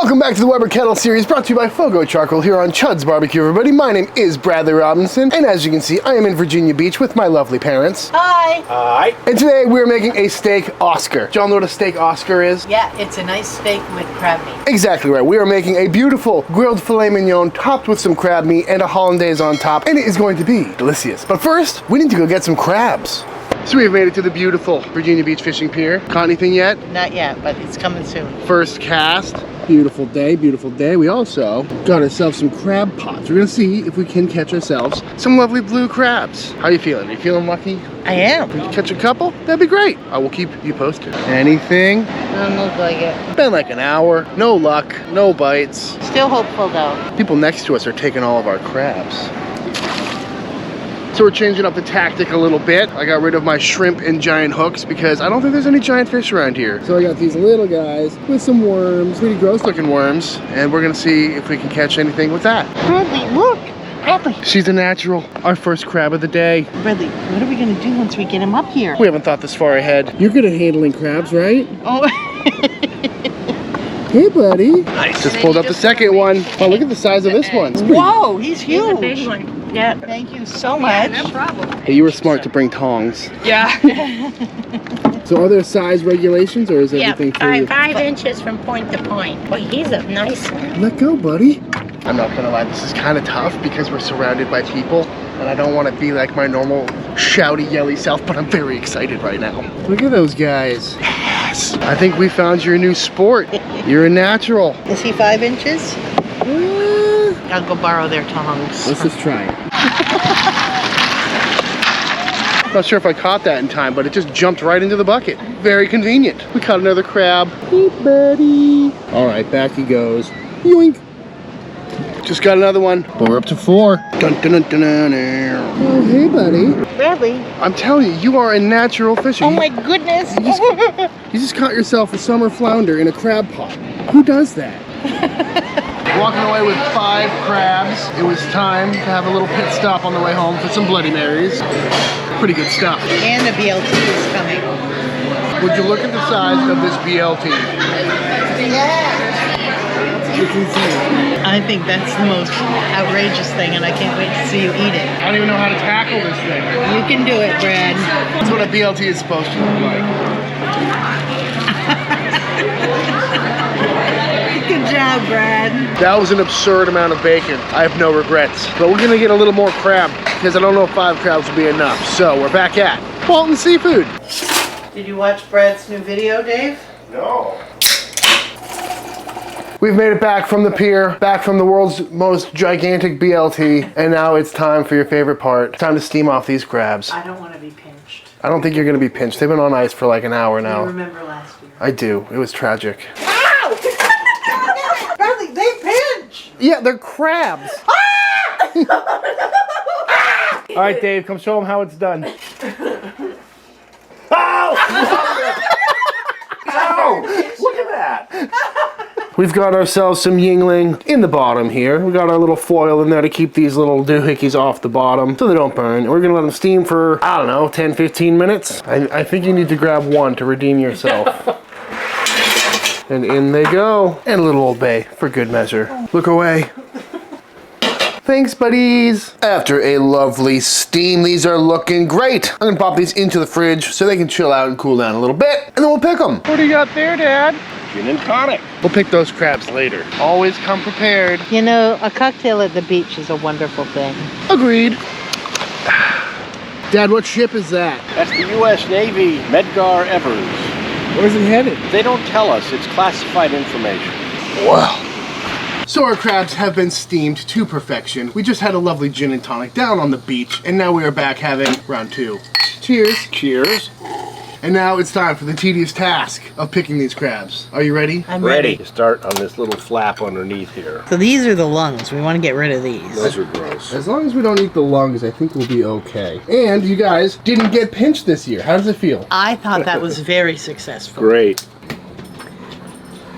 Welcome back to the Weber Kettle series brought to you by Fogo Charcoal here on Chuds BBQ, everybody. My name is Bradley Robinson, and as you can see, I am in Virginia Beach with my lovely parents. Hi. Hi. And today we're making a steak Oscar. Do y'all know what a steak Oscar is? Yeah, it's a nice steak with crab meat. Exactly right. We are making a beautiful grilled filet mignon topped with some crab meat and a hollandaise on top, and it is going to be delicious. But first, we need to go get some crabs. So we have made it to the beautiful Virginia Beach fishing pier. Caught anything yet? Not yet, but it's coming soon. First cast. Beautiful day, beautiful day. We also got ourselves some crab pots. We're gonna see if we can catch ourselves some lovely blue crabs. How you feeling? Are you feeling lucky? I am. If we can catch a couple, that'd be great. I will keep you posted. Anything? Doesn't look like it. Been like an hour. No luck, no bites. Still hopeful though. People next to us are taking all of our crabs. So we're changing up the tactic a little bit. I got rid of my shrimp and giant hooks because I don't think there's any giant fish around here. So I got these little guys with some worms, pretty gross looking worms, and we're gonna see if we can catch anything with that. Bradley, look! Bradley! She's a natural, our first crab of the day. Bradley, what are we gonna do once we get him up here? We haven't thought this far ahead. You're good at handling crabs, right? Oh. Hey, buddy. Nice. Just pulled up the second one. Oh, look at the size of this one. Whoa, he's huge. He's a big one. Yeah. Thank you so much. No problem. Hey, you were smart to bring tongs. Yeah. So are there size regulations or is everything free? 5 inches from point to point. Boy, he's a nice one. Let go, buddy. I'm not gonna lie, this is kind of tough because we're surrounded by people and I don't want to be like my normal shouty, yelly self, but I'm very excited right now. Look at those guys. Yes. I think we found your new sport. You're a natural. Is he 5 inches? I'll go borrow their tongs. Let's just try it. Not sure if I caught that in time, but it just jumped right into the bucket. Very convenient. We caught another crab. Hey, buddy. All right, back he goes. Yoink. Just got another one. But we're up to 4. Dun, dun, dun, dun, dun, dun. Oh, hey, buddy. Bradley. I'm telling you, you are a natural fisher. Oh my goodness. You just caught yourself a summer flounder in a crab pot. Who does that? Walking away with 5 crabs. It was time to have a little pit stop on the way home for some Bloody Marys. Pretty good stuff. And the BLT is coming. Would you look at the size of this BLT? Yeah. It's insane. I think that's the most outrageous thing, and I can't wait to see you eat it. I don't even know how to tackle this thing. You can do it, Brad. That's what a BLT is supposed to look like. Good job, Brad. That was an absurd amount of bacon. I have no regrets. But we're gonna get a little more crab because I don't know if 5 crabs will be enough. So we're back at Walton Seafood. Did you watch Brad's new video, Dave? No. We've made it back from the pier, back from the world's most gigantic BLT, and now it's time for your favorite part. Time to steam off these crabs. I don't want to be pinched. I don't think you're gonna be pinched. They've been on ice for like an hour now. You remember last year? I do. It was tragic. Ow! Bradley, they pinch! Yeah, they're crabs. All right, Dave, come show them how it's done. Ow! Ow! Look at that. We've got ourselves some Yingling in the bottom here. We got our little foil in there to keep these little doohickeys off the bottom so they don't burn. We're gonna let them steam for, I don't know, 10, 15 minutes. I think you need to grab one to redeem yourself. And in they go. And a little Old Bay for good measure. Look away. Thanks, buddies. After a lovely steam, these are looking great. I'm gonna pop these into the fridge so they can chill out and cool down a little bit, and then we'll pick them. What do you got there, Dad? Gin and tonic. We'll pick those crabs later. Always come prepared. You know, a cocktail at the beach is a wonderful thing. Agreed. Dad, what ship is that? That's the U.S. Navy Medgar Evers. Where's it headed? They don't tell us. It's classified information. Wow. So our crabs have been steamed to perfection. We just had a lovely gin and tonic down on the beach, and now we are back having round 2. Cheers. Cheers. And now it's time for the tedious task of picking these crabs. Are you ready? I'm Ready. To start on this little flap underneath here. So these are the lungs. We want to get rid of these. Those are gross. As long as we don't eat the lungs, I think we'll be okay. And you guys didn't get pinched this year. How does it feel? I thought that was very successful. Great.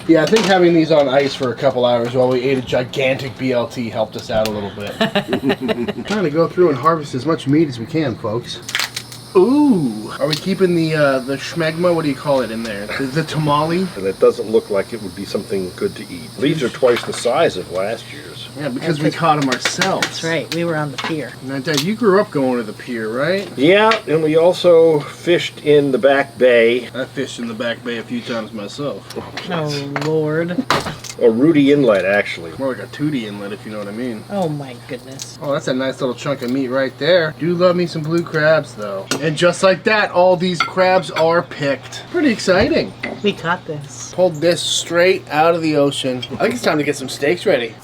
Yeah, I think having these on ice for a couple hours while we ate a gigantic BLT helped us out a little bit. Trying to go through and harvest as much meat as we can, folks. Ooh. Are we keeping the schmegma? What do you call it in there? The tamale? And it doesn't look like it would be something good to eat. These are twice the size of last year's. Yeah, because we caught them ourselves. That's right. We were on the pier. Now, Dad, you grew up going to the pier, right? Yeah, and we also fished in the back bay. I fished in the back bay a few times myself. Oh, Lord. A Rudy Inlet, actually. More like a Tootie Inlet, if you know what I mean. Oh, my goodness. Oh, that's a nice little chunk of meat right there. Do love me some blue crabs, though. And just like that, all these crabs are picked. Pretty exciting. We caught this. Pulled this straight out of the ocean. I think it's time to get some steaks ready.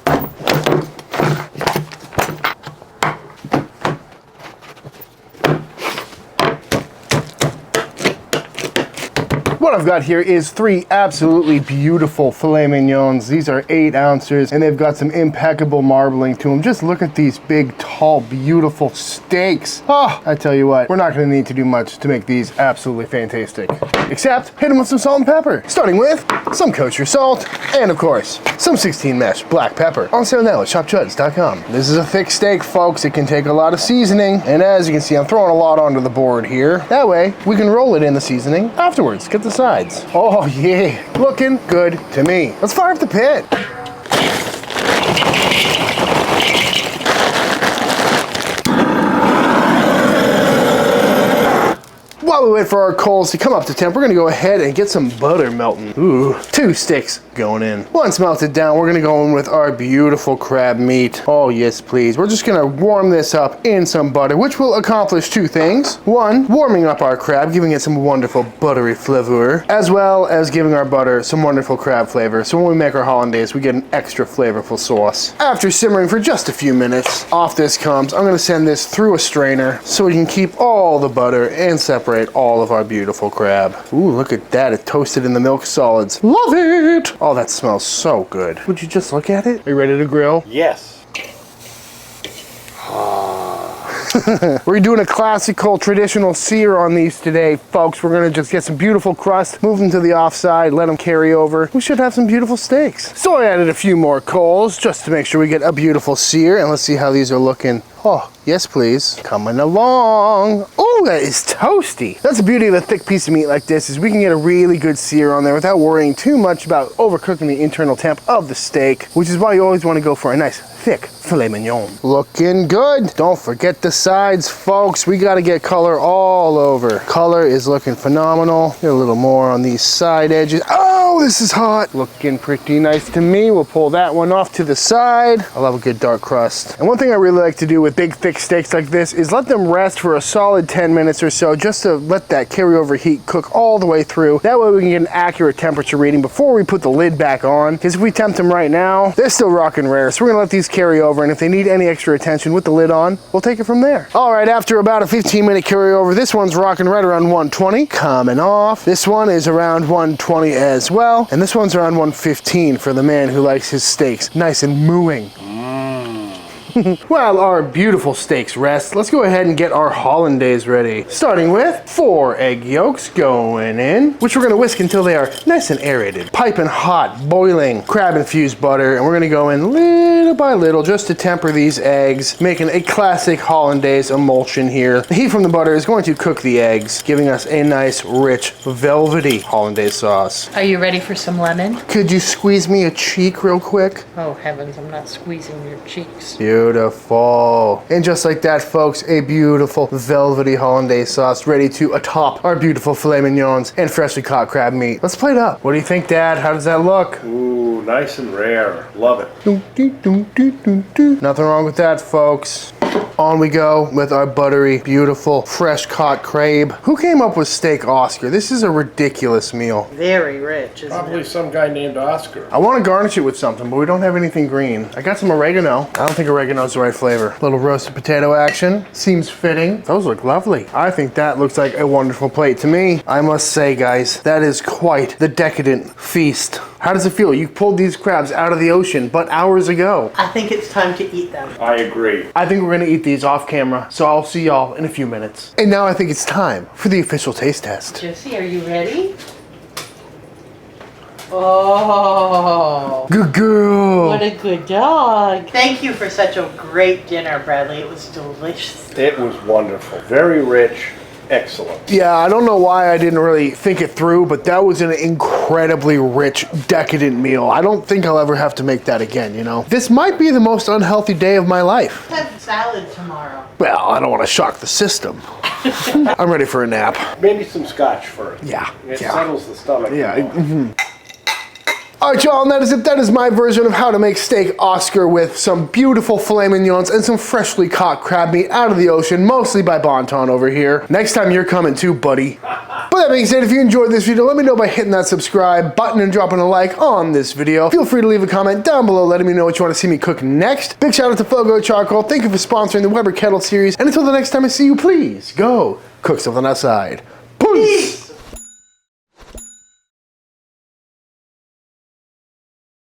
What I've got here is 3 absolutely beautiful filet mignons. These are 8 ounces and they've got some impeccable marbling to them. Just look at these big, tall, beautiful steaks. Oh, I tell you what, we're not gonna need to do much to make these absolutely fantastic. Except hit them with some salt and pepper. Starting with some kosher salt and of course, some 16 mesh black pepper. On sale now at shopchuds.com. This is a thick steak, folks. It can take a lot of seasoning. And as you can see, I'm throwing a lot onto the board here. That way, we can roll it in the seasoning afterwards. Get the sides. Oh yeah, looking good to me. Let's fire up the pit. While we wait for our coals to come up to temp, we're gonna go ahead and get some butter melting. Ooh, 2 sticks going in. Once melted down, we're gonna go in with our beautiful crab meat. Oh yes, please. We're just gonna warm this up in some butter, which will accomplish 2 things. 1, warming up our crab, giving it some wonderful buttery flavor, as well as giving our butter some wonderful crab flavor. So when we make our hollandaise, we get an extra flavorful sauce. After simmering for just a few minutes, off this comes. I'm gonna send this through a strainer so we can keep all the butter and separate all of our beautiful crab. Ooh, look at that. It toasted in the milk solids. Love it! Oh, that smells so good. Would you just look at it? Are you ready to grill? Yes. We're doing a classical traditional sear on these today, folks. We're gonna just get some beautiful crust, move them to the offside, let them carry over. We should have some beautiful steaks. So I added a few more coals just to make sure we get a beautiful sear, and let's see how these are looking. Oh, yes please. Coming along. Oh, that is toasty. That's the beauty of a thick piece of meat like this, is we can get a really good sear on there without worrying too much about overcooking the internal temp of the steak, which is why you always want to go for a nice thick filet mignon. Looking good. Don't forget the sides, folks. We got to get color all over. Color is looking phenomenal. Get a little more on these side edges. Oh, this is hot. Looking pretty nice to me. We'll pull that one off to the side. I love a good dark crust. And one thing I really like to do with big thick steaks like this is let them rest for a solid 10 minutes or so, just to let that carryover heat cook all the way through. That way we can get an accurate temperature reading before we put the lid back on, because if we tempt them right now, they're still rocking rare. So we're gonna let these carry over, and if they need any extra attention with the lid on, we'll take it from there. All right, after about a 15-minute carryover, this one's rocking right around 120, coming off. This one is around 120 as well, and this one's around 115 for the man who likes his steaks nice and mooing. While our beautiful steaks rest, let's go ahead and get our hollandaise ready. Starting with 4 egg yolks going in, which we're gonna whisk until they are nice and aerated. Piping hot, boiling crab-infused butter, and we're gonna go in little by little just to temper these eggs, making a classic hollandaise emulsion here. The heat from the butter is going to cook the eggs, giving us a nice, rich, velvety hollandaise sauce. Are you ready for some lemon? Could you squeeze me a cheek real quick? Oh, heavens, I'm not squeezing your cheeks. Beautiful. And just like that, folks, a beautiful velvety hollandaise sauce ready to atop our beautiful filet mignons and freshly caught crab meat. Let's plate up. What do you think, Dad? How does that look? Ooh, nice and rare. Love it. Nothing wrong with that, folks. On we go with our buttery, beautiful, fresh caught crab. Who came up with steak Oscar? This is a ridiculous meal. Very rich, isn't Probably it? some guy named Oscar. I want to garnish it with something, but we don't have anything green. I got some oregano. I don't think oregano's the right flavor. Little roasted potato action. Seems fitting. Those look lovely. I think that looks like a wonderful plate to me. I must say, guys, that is quite the decadent feast. How does it feel? You pulled these crabs out of the ocean, but hours ago. I think it's time to eat them. I agree. I think we're gonna eat these off camera, so I'll see y'all in a few minutes. And now I think it's time for the official taste test. Jesse, are you ready? Oh. Good girl. What a good dog. Thank you for such a great dinner, Bradley. It was delicious. It was wonderful. Very rich Excellent. Yeah, I don't know why I didn't really think it through, but that was an incredibly rich, decadent meal. I don't think I'll ever have to make that again, you know? This might be the most unhealthy day of my life. Have salad tomorrow. Well, I don't want to shock the system. I'm ready for a nap. Maybe some scotch first. Yeah. It settles the stomach. Yeah. All right, y'all, and that is it. That is my version of how to make steak Oscar with some beautiful filet mignons and some freshly caught crab meat out of the ocean, mostly by Bonton over here. Next time you're coming too, buddy. But that being said, if you enjoyed this video, let me know by hitting that subscribe button and dropping a like on this video. Feel free to leave a comment down below letting me know what you want to see me cook next. Big shout out to Fogo Charcoal. Thank you for sponsoring the Weber Kettle series. And until the next time I see you, please go cook something outside. Peace!